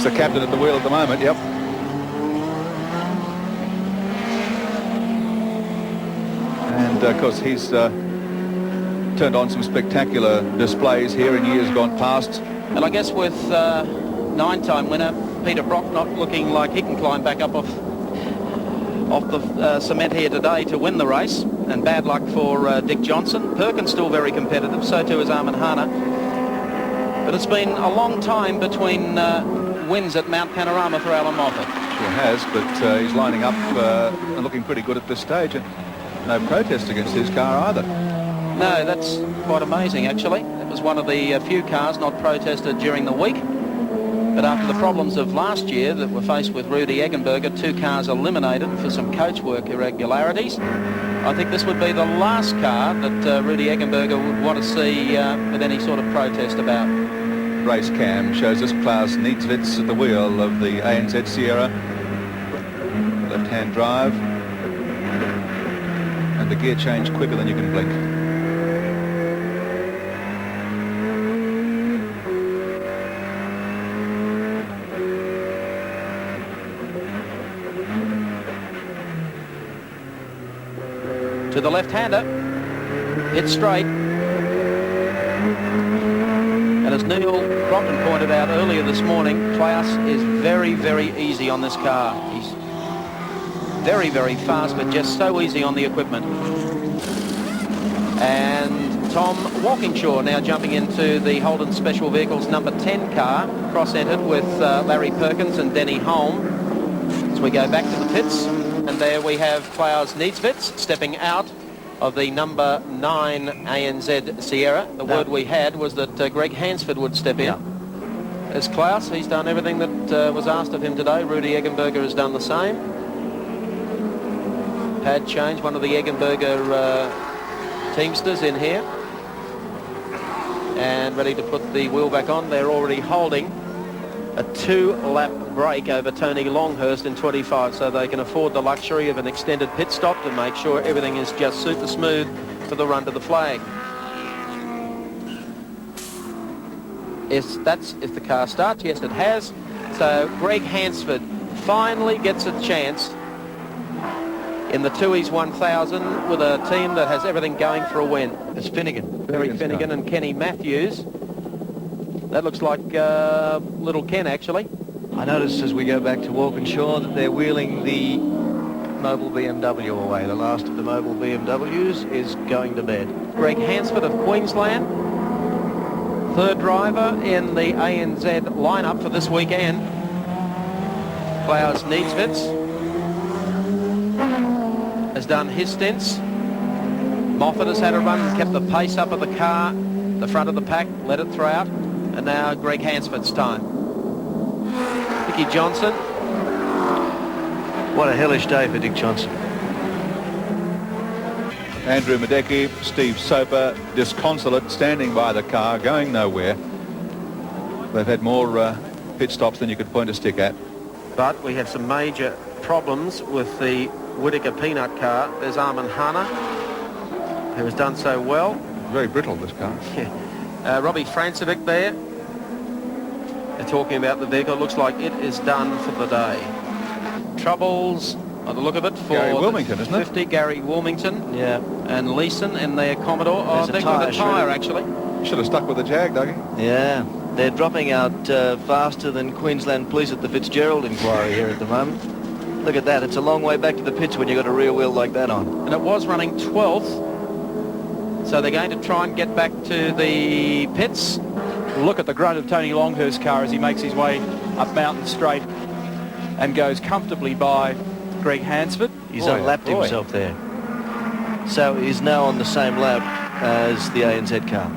the captain at the wheel at the moment, yep. And of course he's turned on some spectacular displays here in years gone past. And I guess with 9-time winner Peter Brock not looking like he can climb back up off the cement here today to win the race, and bad luck for Dick Johnson. Perkins still very competitive, so too is Armin Hana. But it's been a long time between wins at Mount Panorama for Alan Moffat. Sure has, but he's lining up and looking pretty good at this stage, and no protest against his car either. No, that's quite amazing actually. It was one of the few cars not protested during the week. But after the problems of last year that were faced with Rudy Eggenberger, 2 cars eliminated for some coachwork irregularities, I think this would be the last car that Rudy Eggenberger would want to see with any sort of protest about. Race cam shows us Klaus Niedzwitz at the wheel of the ANZ Sierra. Left-hand drive. And the gear change quicker than you can blink. To the left-hander, hit straight. And as Neil Crompton pointed out earlier this morning, Klaus is very, very easy on this car. He's very, very fast, but just so easy on the equipment. And Tom Walkinshaw now jumping into the Holden Special Vehicles number 10 car, cross-entered with Larry Perkins and Denny Holm. As we go back to the pits. And there we have Klaus Niedzwitz stepping out of the number 9 ANZ Sierra. The word we had was that Greg Hansford would step in. As Klaus, he's done everything that was asked of him today. Rudy Eggenberger has done the same. Pad change, one of the Eggenberger teamsters in here. And ready to put the wheel back on. They're already holding a 2-lap break over Tony Longhurst in 25, so they can afford the luxury of an extended pit stop to make sure everything is just super smooth for the run to the flag. If the car starts, yes it has. So Greg Hansford finally gets a chance in the Tooheys 1000 with a team that has everything going for a win. It's Finnegan. Barry Finnegan and Kenny Matthews. That looks like little Ken, actually. I noticed as we go back to Walkinshaw that they're wheeling the mobile BMW away. The last of the mobile BMWs is going to bed. Greg Hansford of Queensland, third driver in the ANZ lineup for this weekend. Klaus Niedzwitz has done his stints. Moffat has had a run, kept the pace up of the car, the front of the pack, let it throw out. And now Greg Hansford's time. Dicky Johnson. What a hellish day for Dick Johnson. Andrew Madecki, Steve Soper, disconsolate, standing by the car, going nowhere. They've had more pit stops than you could point a stick at. But we have some major problems with the Whittaker Peanut car. There's Armin Hana, who has done so well. Very brittle, this car. Robbie Francevic there. They're talking about the vehicle. Looks like it is done for the day. Troubles, by the look of it, for Gary Wilmington, isn't it? 50, Gary Wilmington. Yeah. And Leeson in their Commodore. There's They've got a tyre, actually. Should have stuck with the Jag, Dougie. Yeah. They're dropping out faster than Queensland Police at the Fitzgerald inquiry here at the moment. Look at that. It's a long way back to the pits when you've got a rear wheel like that on. And it was running 12th. So they're going to try and get back to the pits. Look at the grunt of Tony Longhurst's car as he makes his way up Mountain Straight and goes comfortably by Greg Hansford. He's unlapped himself there. So he's now on the same lap as the ANZ car.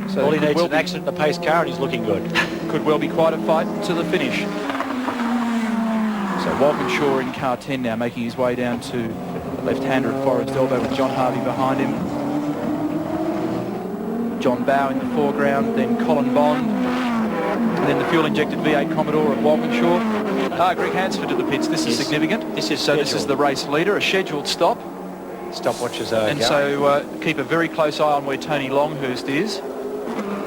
So all he needs is an accident in the pace car and he's looking good. Could well be quite a fight to the finish. So Walkinshaw in car 10 now, making his way down to the left-hander at Forest Elbow with John Harvey behind him. John Bow in the foreground, then Colin Bond, and then the fuel-injected V8 Commodore at Walkinshaw. Greg Hansford to the pits. This is significant. This is the race leader, a scheduled stop. Stopwatches are and going. So keep a very close eye on where Tony Longhurst is.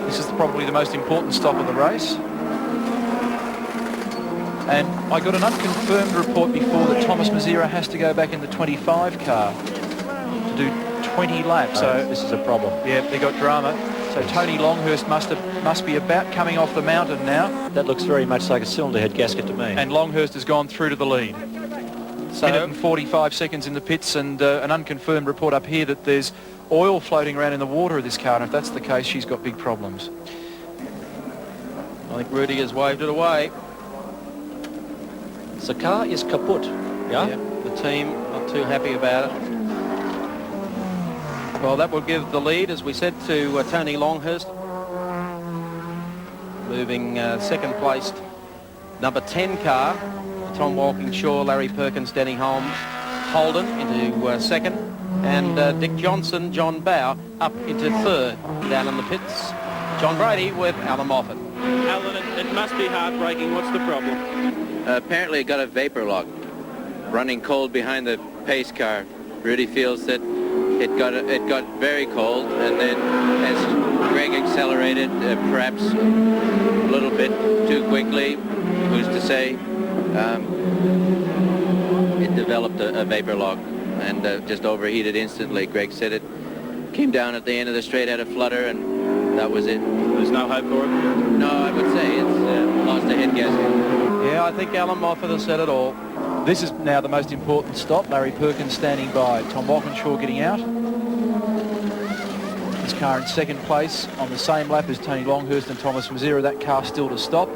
This is probably the most important stop of the race. And I got an unconfirmed report before that Thomas Mazira has to go back in the 25 car to do 20 laps. So this is a problem. yeah, they got drama. So Tony Longhurst must be about coming off the mountain now. That looks very much like a cylinder head gasket to me. And Longhurst has gone through to the lead. So, Minute and 45 seconds in the pits, and an unconfirmed report up here that there's oil floating around in the water of this car, and if that's the case, she's got big problems. I think Rudy has waved it away. The car is kaput. Yeah? The team not too happy about it. Well, that will give the lead, as we said, to Tony Longhurst. Moving second placed number 10 car, Tom Walkinshaw, Larry Perkins, Denny Holmes, Holden into second, and Dick Johnson, John Bow up into third. Down in the pits, John Brady with Alan Moffat. Alan, it must be heartbreaking. What's the problem? Apparently it got a vapor lock, running cold behind the pace car. Rudy feels that it got very cold, and then as Greg accelerated, perhaps a little bit too quickly, who's to say, it developed a vapor lock and just overheated instantly. Greg said it came down at the end of the straight, had a flutter, and that was it. There's no hope for it? No, I would say it's lost a head gasket. Yeah, I think Alan Moffat has said it all. This is now the most important stop. Larry Perkins standing by. Tom Walkinshaw getting out. His car in second place on the same lap as Tony Longhurst and Thomas Mazira. That car still to stop.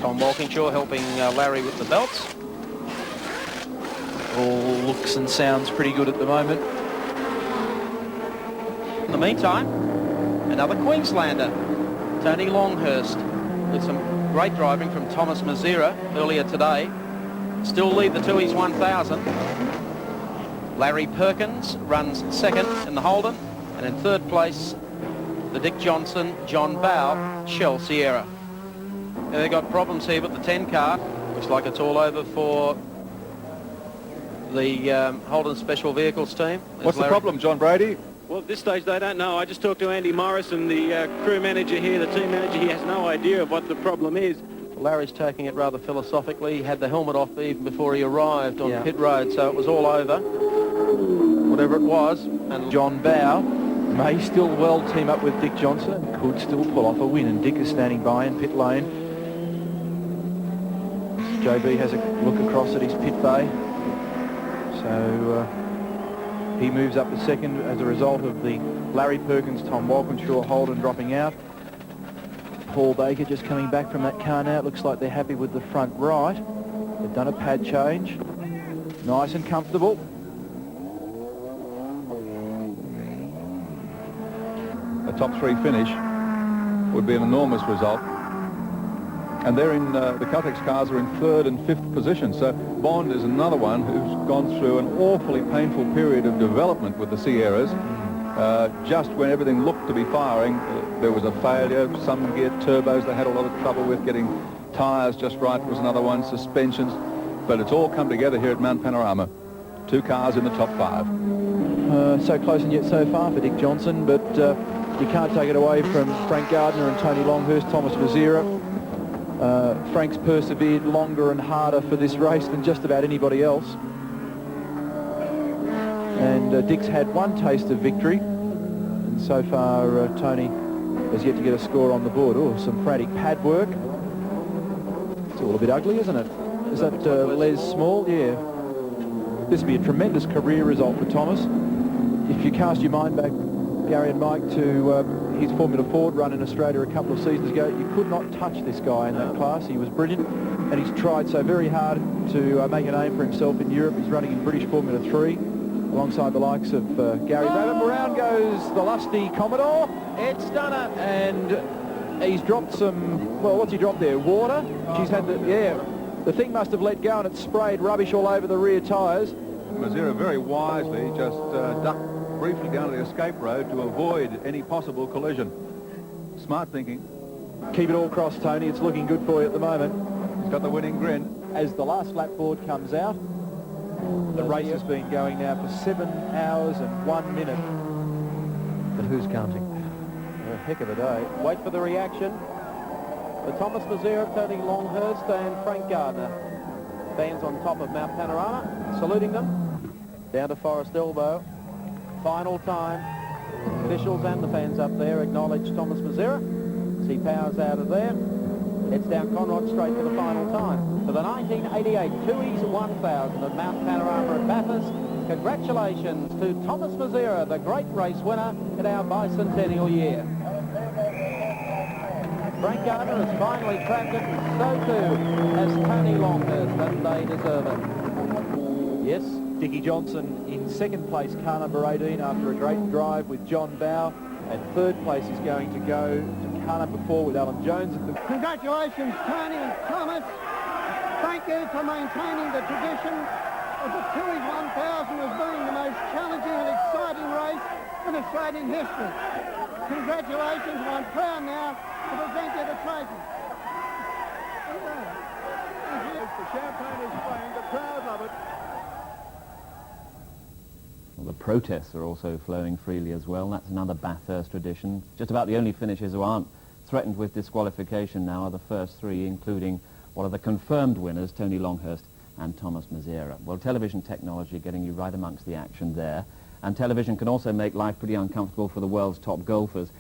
Tom Walkinshaw helping Larry with the belts. All looks and sounds pretty good at the moment. In the meantime, another Queenslander, Tony Longhurst, with some great driving from Thomas Mazira earlier today. Still lead the Tooheys 1000. Larry Perkins runs second in the Holden, and in third place, the Dick Johnson, John Bow, Shell Sierra. They've got problems here with the 10 car. Looks like it's all over for the Holden Special Vehicles team. What's the problem, John Brady? Well, at this stage, they don't know. I just talked to Andy Morrison, the crew manager here, the team manager. He has no idea of what the problem is. Larry's taking it rather philosophically. He had the helmet off even before he arrived on pit road, so it was all over, whatever it was. And John Bow may still well team up with Dick Johnson and could still pull off a win, and Dick is standing by in pit lane. JB has a look across at his pit bay. So he moves up to second as a result of the Larry Perkins, Tom Walkinshaw, Holden dropping out. Paul Baker just coming back from that car now. It looks like they're happy with the front right. They've done a pad change. Nice and comfortable. A top three finish would be an enormous result. And they're in, the Caltex cars are in third and fifth position. So Bond is another one who's gone through an awfully painful period of development with the Sierras. Just when everything looked to be firing, there was a failure. Some gear turbos they had a lot of trouble with. Getting tyres just right was another one. Suspensions. But it's all come together here at Mount Panorama. Two cars in the top five. So close and yet so far for Dick Johnson, but you can't take it away from Frank Gardner and Tony Longhurst, Thomas Mazira. Frank's persevered longer and harder for this race than just about anybody else. And Dick's had one taste of victory. And so far, Tony has yet to get a score on the board. Oh, some frantic pad work. It's all a bit ugly, isn't it? Is that Les Small? Yeah. This would be a tremendous career result for Thomas. If you cast your mind back, Gary and Mike, to his Formula Ford run in Australia a couple of seasons ago, you could not touch this guy in that class. He was brilliant, and he's tried so very hard to make a name for himself in Europe. He's running in British Formula 3 alongside the likes of Gary Rabbit. Around goes the lusty Commodore. It's done it, and he's dropped some, well, what's he dropped there? Water? She's had the, the thing must have let go and it sprayed rubbish all over the rear tyres. Mazira very wisely just ducked briefly down to the escape road to avoid any possible collision. Smart thinking. Keep it all crossed, Tony. It's looking good for you at the moment. He's got the winning grin. As the last lap board comes out, the race has been going now for 7 hours and 1 minute. But who's counting? pick of the day. Wait for the reaction. The Thomas Maziera, Tony Longhurst and Frank Gardner. Fans on top of Mount Panorama, saluting them. Down to Forest Elbow. Final time. Officials and the fans up there acknowledge Thomas Maziera as he powers out of there. Heads down Conrod Straight for the final time. For the 1988 Tooheys 1000 at Mount Panorama at Bathurst, congratulations to Thomas Maziera, the great race winner in our bicentennial year. Frank Gardner has finally cracked it, and so too has Tony Longhurst, and they deserve it. Yes, Dickie Johnson in second place, car number 18, after a great drive with John Bow. And third place is going to go to car number 4 with Alan Jones. Congratulations, Tony and Thomas. Thank you for maintaining the tradition of the Tooheys 1000 as being the most challenging and exciting race in Australian history. Congratulations, and I'm proud now to present you the trophy. The champagne is flowing, the crowd love it. Well, the protests are also flowing freely as well. That's another Bathurst tradition. Just about the only finishers who aren't threatened with disqualification now are the first three, including one of the confirmed winners, Tony Longhurst and Thomas Maziera. Well, television technology getting you right amongst the action there. And television can also make life pretty uncomfortable for the world's top golfers.